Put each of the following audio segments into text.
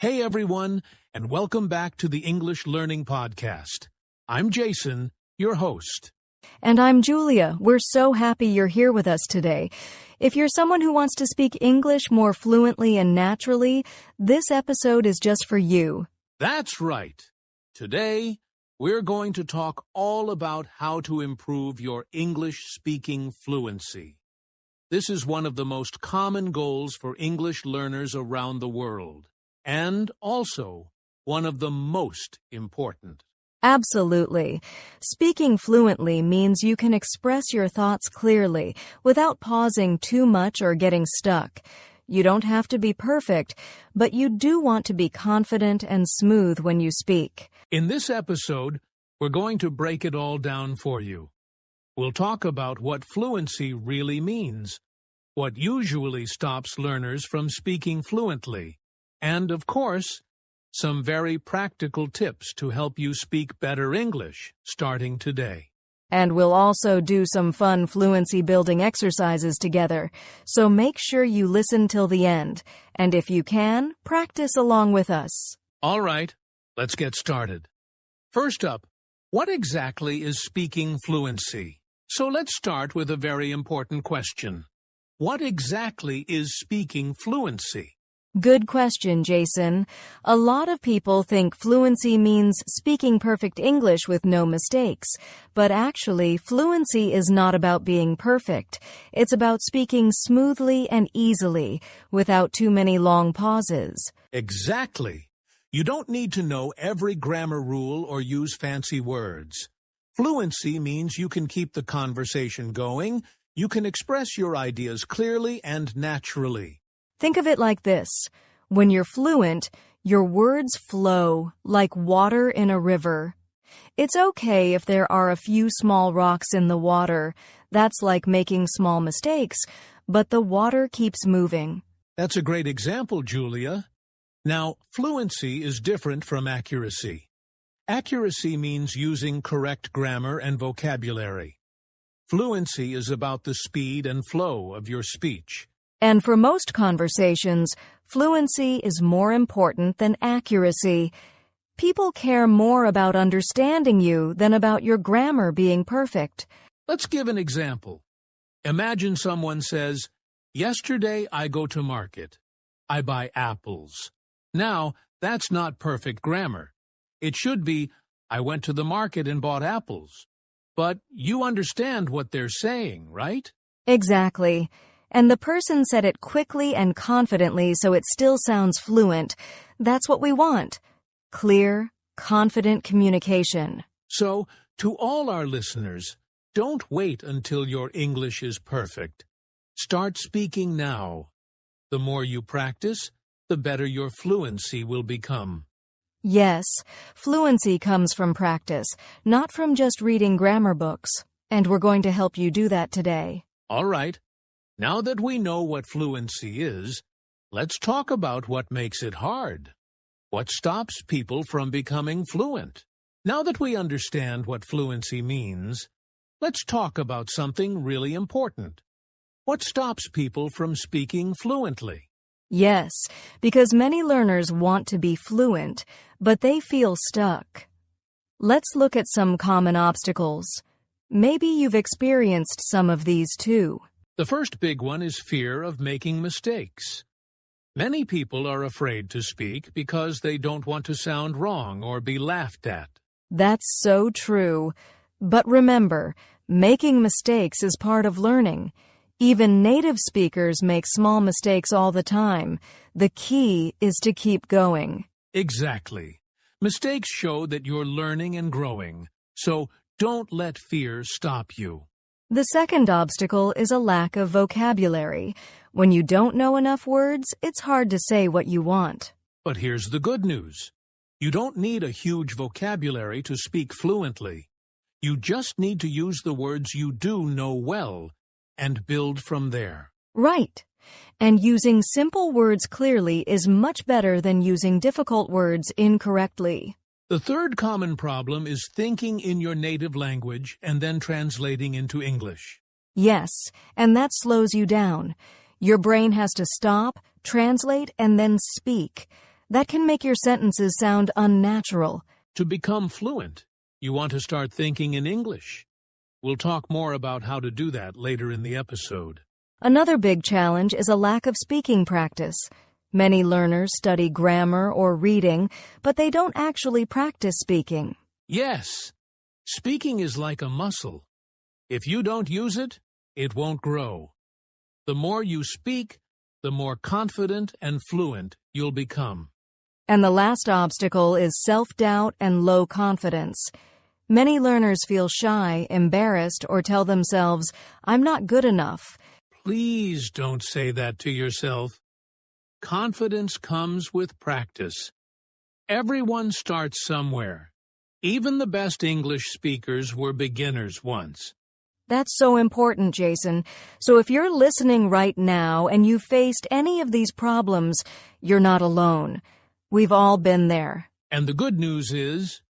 Hey everyone, and welcome back to the English Learning Podcast. I'm Jason, your host. And I'm Julia. We're so happy you're here with us today. If you're someone who wants to speak English more fluently and naturally, this episode is just for you. That's right. Today, we're going to talk all about how to improve your English speaking fluency. This is one of the most common goals for English learners around the world, and also one of the most important. Absolutely. Speaking fluently means you can express your thoughts clearly without pausing too much or getting stuck. You don't have to be perfect, but you do want to be confident and smooth when you speak. In this episode, we're going to break it all down for you. We'll talk about what fluency really means, what usually stops learners from speaking fluently, and, of course, some very practical tips to help you speak better English starting today. And we'll also do some fun fluency-building exercises together, so make sure you listen till the end. And if you can, practice along with us. All right, let's get started. First up, what exactly is speaking fluency? So let's start with a very important question. What exactly is speaking fluency? Good question, Jason. A lot of people think fluency means speaking perfect English with no mistakes. But actually, fluency is not about being perfect. It's about speaking smoothly and easily, without too many long pauses. Exactly. You don't need to know every grammar rule or use fancy words. Fluency means you can keep the conversation going, you can express your ideas clearly and naturally. Think of it like this. When you're fluent, your words flow like water in a river. It's okay if there are a few small rocks in the water. That's like making small mistakes, but the water keeps moving. That's a great example, Julia. Now, fluency is different from accuracy. Accuracy means using correct grammar and vocabulary. Fluency is about the speed and flow of your speech. And for most conversations, fluency is more important than accuracy. People care more about understanding you than about your grammar being perfect. Let's give an example. Imagine someone says, "Yesterday I go to market. I buy apples." Now, that's not perfect grammar. It should be, "I went to the market and bought apples." But you understand what they're saying, right? Exactly. And the person said it quickly and confidently so it still sounds fluent. That's what we want. Clear, confident communication. So, to all our listeners, don't wait until your English is perfect. Start speaking now. The more you practice, the better your fluency will become. Yes, fluency comes from practice, not from just reading grammar books. And we're going to help you do that today. All right. Now that we know what fluency is, let's talk about what makes it hard. What stops people from becoming fluent? Now that we understand what fluency means, let's talk about something really important. What stops people from speaking fluently? Yes, because many learners want to be fluent, but they feel stuck. Let's look at some common obstacles. Maybe you've experienced some of these too. The first big one is fear of making mistakes. Many people are afraid to speak because they don't want to sound wrong or be laughed at. That's so true. But remember, making mistakes is part of learning. Even native speakers make small mistakes all the time. The key is to keep going. Exactly. Mistakes show that you're learning and growing, so don't let fear stop you. The second obstacle is a lack of vocabulary. When you don't know enough words, it's hard to say what you want. But here's the good news. You don't need a huge vocabulary to speak fluently. You just need to use the words you do know well and build from there. Right. And using simple words clearly is much better than using difficult words incorrectly. The third common problem is thinking in your native language and then translating into English. Yes, and that slows you down. Your brain has to stop, translate, and then speak. That can make your sentences sound unnatural. To become fluent, you want to start thinking in English. We'll talk more about how to do that later in the episode. Another big challenge is a lack of speaking practice. Many learners study grammar or reading, but they don't actually practice speaking. Yes, speaking is like a muscle. If you don't use it, it won't grow. The more you speak, the more confident and fluent you'll become. And the last obstacle is self-doubt and low confidence. Many learners feel shy, embarrassed, or tell themselves, "I'm not good enough." Please don't say that to yourself. Confidence comes with practice. Everyone starts somewhere. Even the best English speakers were beginners once. That's so important, Jason. So if you're listening right now and you've faced any of these problems, you're not alone. We've all been there. And the good news is,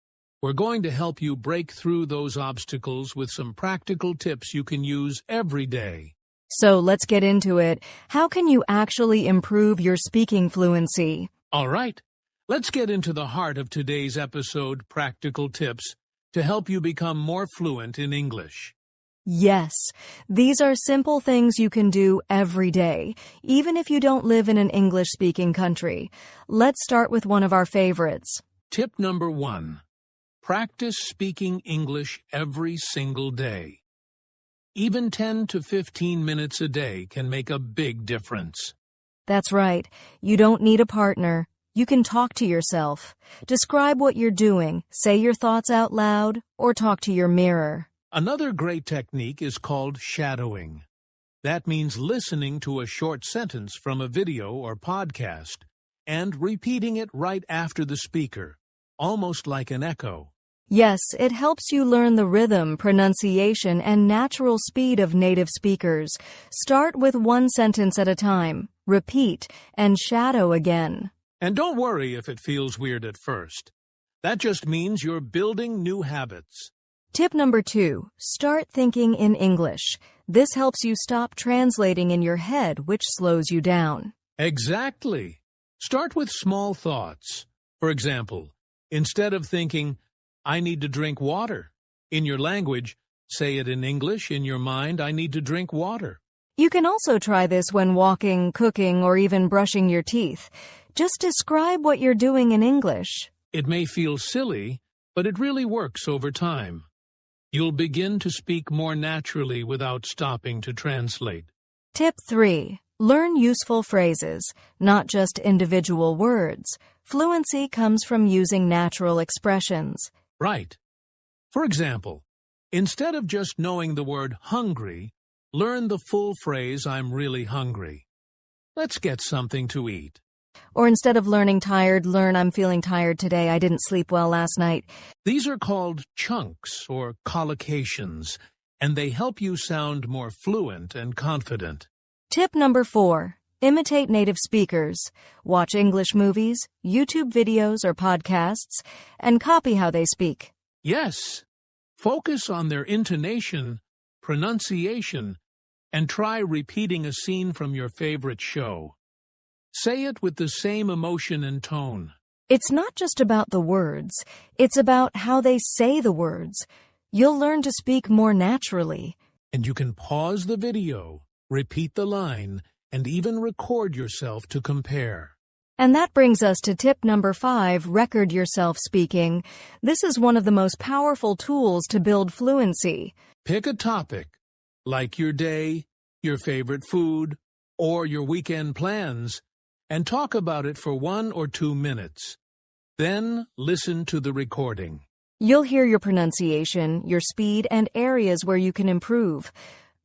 we're going to help you break through those obstacles with some practical tips you can use every day. So let's get into it. How can you actually improve your speaking fluency? All right, let's get into the heart of today's episode, practical tips, to help you become more fluent in English. Yes, these are simple things you can do every day, even if you don't live in an English-speaking country. Let's start with one of our favorites. Tip number 1. Practice speaking English every single day. Even 10 to 15 minutes a day can make a big difference. That's right. You don't need a partner. You can talk to yourself. Describe what you're doing, say your thoughts out loud, or talk to your mirror. Another great technique is called shadowing. That means listening to a short sentence from a video or podcast and repeating it right after the speaker, almost like an echo. Yes, it helps you learn the rhythm, pronunciation, and natural speed of native speakers. Start with one sentence at a time, repeat, and shadow again. And don't worry if it feels weird at first. That just means you're building new habits. Tip number 2, start thinking in English. This helps you stop translating in your head, which slows you down. Exactly. Start with small thoughts. For example, instead of thinking, "I need to drink water," in your language, say it in English. In your mind, "I need to drink water." You can also try this when walking, cooking, or even brushing your teeth. Just describe what you're doing in English. It may feel silly, but it really works over time. You'll begin to speak more naturally without stopping to translate. Tip 3. Learn useful phrases, not just individual words. Fluency comes from using natural expressions. Right. For example, instead of just knowing the word hungry, learn the full phrase, "I'm really hungry." Let's get something to eat. Or instead of learning tired, learn "I'm feeling tired today. I didn't sleep well last night." These are called chunks or collocations, and they help you sound more fluent and confident. Tip number 4. Imitate native speakers. Watch English movies, YouTube videos or podcasts, and copy how they speak. Yes, focus on their intonation, pronunciation, and try repeating a scene from your favorite show. Say it with the same emotion and tone. It's not just about the words. It's about how they say the words. You'll learn to speak more naturally. And you can pause the video, repeat the line, and even record yourself to compare. And that brings us to tip number 5, record yourself speaking. This is one of the most powerful tools to build fluency. Pick a topic, like your day, your favorite food, or your weekend plans, and talk about it for 1 or 2 minutes. Then listen to the recording. You'll hear your pronunciation, your speed, and areas where you can improve.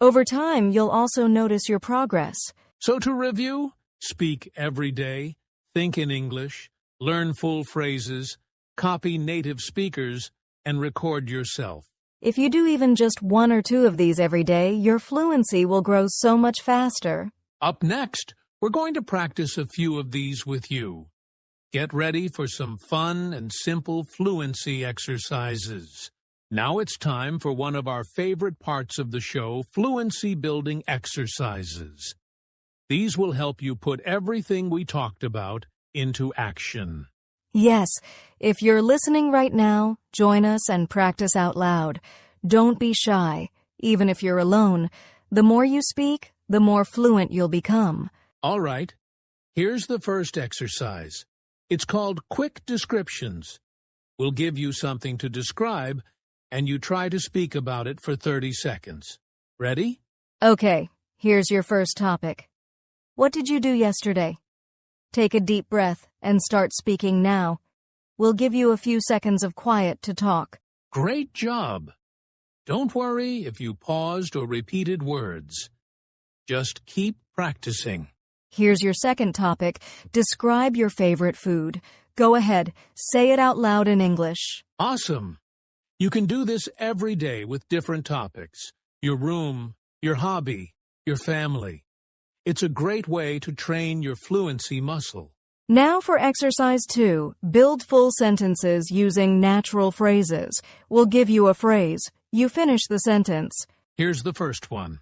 Over time, you'll also notice your progress. So to review, speak every day, think in English, learn full phrases, copy native speakers, and record yourself. If you do even just 1 or 2 of these every day, your fluency will grow so much faster. Up next, we're going to practice a few of these with you. Get ready for some fun and simple fluency exercises. Now it's time for one of our favorite parts of the show, fluency building exercises. These will help you put everything we talked about into action. Yes, if you're listening right now, join us and practice out loud. Don't be shy. Even if you're alone, the more you speak, the more fluent you'll become. All right, here's the first exercise. It's called Quick Descriptions. We'll give you something to describe, and you try to speak about it for 30 seconds. Ready? Okay, here's your first topic. What did you do yesterday? Take a deep breath and start speaking now. We'll give you a few seconds of quiet to talk. Great job! Don't worry if you paused or repeated words. Just keep practicing. Here's your second topic. Describe your favorite food. Go ahead, say it out loud in English. Awesome! You can do this every day with different topics. Your room, your hobby, your family. It's a great way to train your fluency muscle. Now for exercise 2. Build full sentences using natural phrases. We'll give you a phrase. You finish the sentence. Here's the first one.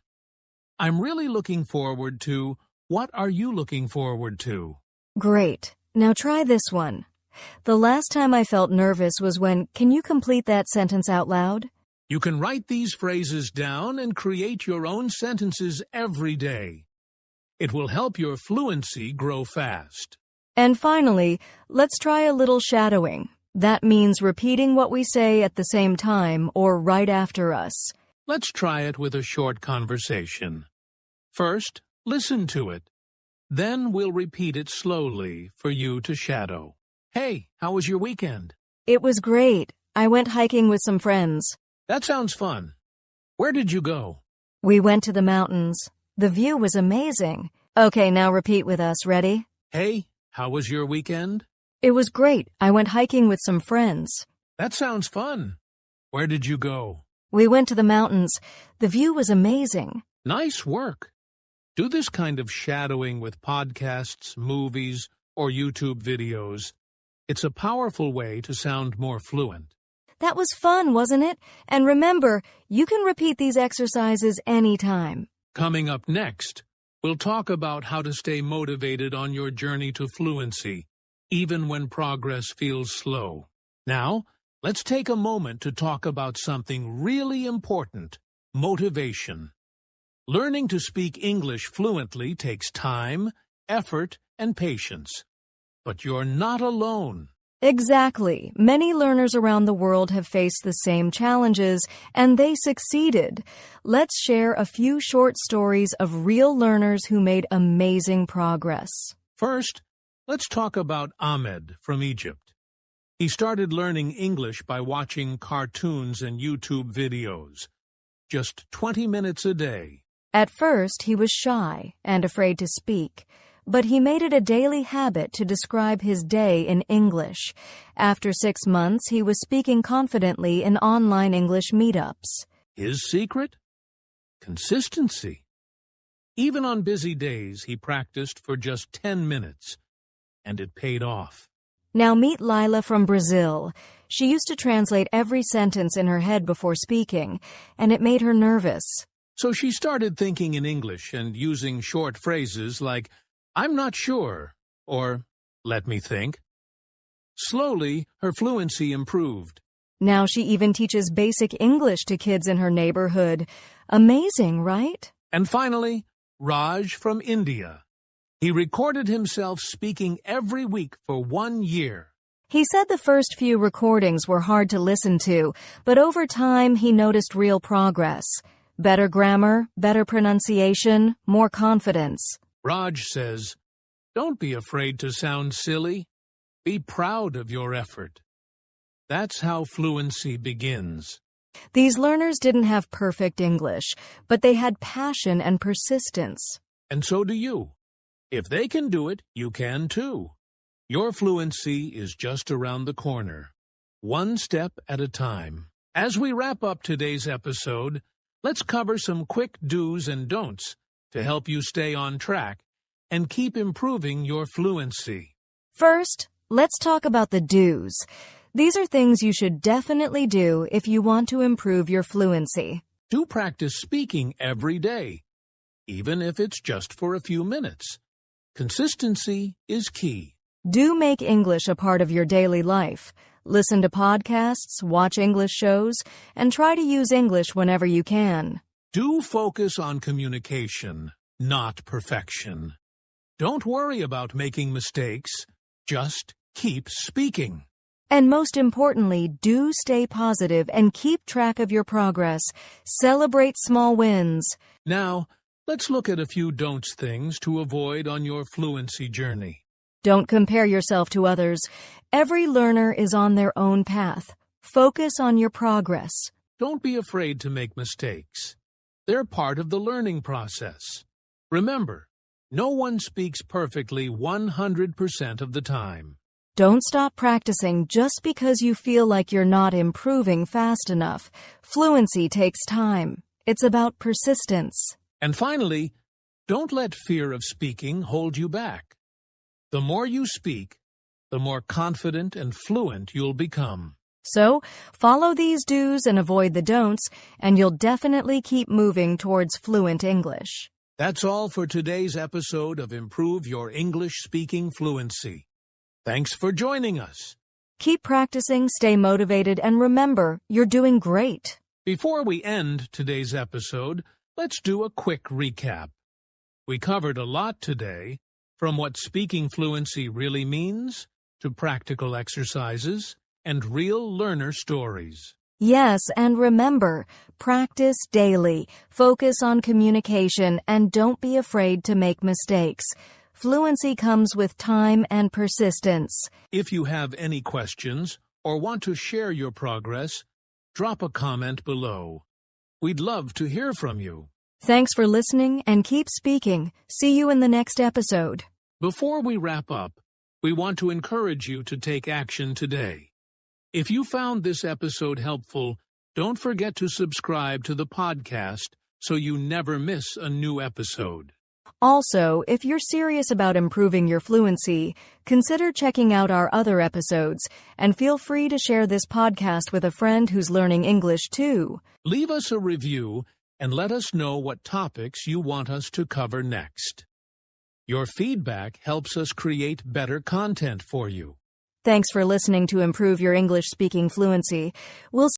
I'm really looking forward to. What are you looking forward to? Great. Now try this one. The last time I felt nervous was when. Can you complete that sentence out loud? You can write these phrases down and create your own sentences every day. It will help your fluency grow fast. And finally, let's try a little shadowing. That means repeating what we say at the same time or right after us. Let's try it with a short conversation. First, listen to it. Then we'll repeat it slowly for you to shadow. Hey, how was your weekend? It was great. I went hiking with some friends. That sounds fun. Where did you go? We went to the mountains. The view was amazing. Okay, now repeat with us. Ready? Hey, how was your weekend? It was great. I went hiking with some friends. That sounds fun. Where did you go? We went to the mountains. The view was amazing. Nice work. Do this kind of shadowing with podcasts, movies, or YouTube videos. It's a powerful way to sound more fluent. That was fun, wasn't it? And remember, you can repeat these exercises anytime. Coming up next, we'll talk about how to stay motivated on your journey to fluency, even when progress feels slow. Now, let's take a moment to talk about something really important: motivation. Learning to speak English fluently takes time, effort, and patience. But you're not alone. Exactly. Many learners around the world have faced the same challenges, and they succeeded. Let's share a few short stories of real learners who made amazing progress. First, let's talk about Ahmed from Egypt. He started learning English by watching cartoons and YouTube videos. Just 20 minutes a day. At first, he was shy and afraid to speak. But he made it a daily habit to describe his day in English. After 6 months, he was speaking confidently in online English meetups. His secret? Consistency. Even on busy days, he practiced for just 10 minutes, and it paid off. Now meet Lila from Brazil. She used to translate every sentence in her head before speaking, and it made her nervous. So she started thinking in English and using short phrases like, I'm not sure, or let me think. Slowly, her fluency improved. Now she even teaches basic English to kids in her neighborhood. Amazing, right? And finally, Raj from India. He recorded himself speaking every week for 1 year. He said the first few recordings were hard to listen to, but over time he noticed real progress. Better grammar, better pronunciation, more confidence. Raj says, don't be afraid to sound silly. Be proud of your effort. That's how fluency begins. These learners didn't have perfect English, but they had passion and persistence. And so do you. If they can do it, you can too. Your fluency is just around the corner, one step at a time. As we wrap up today's episode, let's cover some quick do's and don'ts to help you stay on track and keep improving your fluency. First, let's talk about the do's. These are things you should definitely do if you want to improve your fluency. Do practice speaking every day, even if it's just for a few minutes. Consistency is key. Do make English a part of your daily life. Listen to podcasts, watch English shows, and try to use English whenever you can. Do focus on communication, not perfection. Don't worry about making mistakes. Just keep speaking. And most importantly, do stay positive and keep track of your progress. Celebrate small wins. Now, let's look at a few don'ts things to avoid on your fluency journey. Don't compare yourself to others. Every learner is on their own path. Focus on your progress. Don't be afraid to make mistakes. They're part of the learning process. Remember, no one speaks perfectly 100% of the time. Don't stop practicing just because you feel like you're not improving fast enough. Fluency takes time. It's about persistence. And finally, don't let fear of speaking hold you back. The more you speak, the more confident and fluent you'll become. So, follow these do's and avoid the don'ts, and you'll definitely keep moving towards fluent English. That's all for today's episode of Improve Your English Speaking Fluency. Thanks for joining us. Keep practicing, stay motivated, and remember, you're doing great. Before we end today's episode, let's do a quick recap. We covered a lot today, from what speaking fluency really means, to practical exercises, and real learner stories. Yes, and remember, practice daily, focus on communication, and don't be afraid to make mistakes. Fluency comes with time and persistence. If you have any questions or want to share your progress, drop a comment below. We'd love to hear from you. Thanks for listening and keep speaking. See you in the next episode. Before we wrap up, we want to encourage you to take action today. If you found this episode helpful, don't forget to subscribe to the podcast so you never miss a new episode. Also, if you're serious about improving your fluency, consider checking out our other episodes, and feel free to share this podcast with a friend who's learning English too. Leave us a review and let us know what topics you want us to cover next. Your feedback helps us create better content for you. Thanks for listening to Improve Your English Speaking Fluency. We'll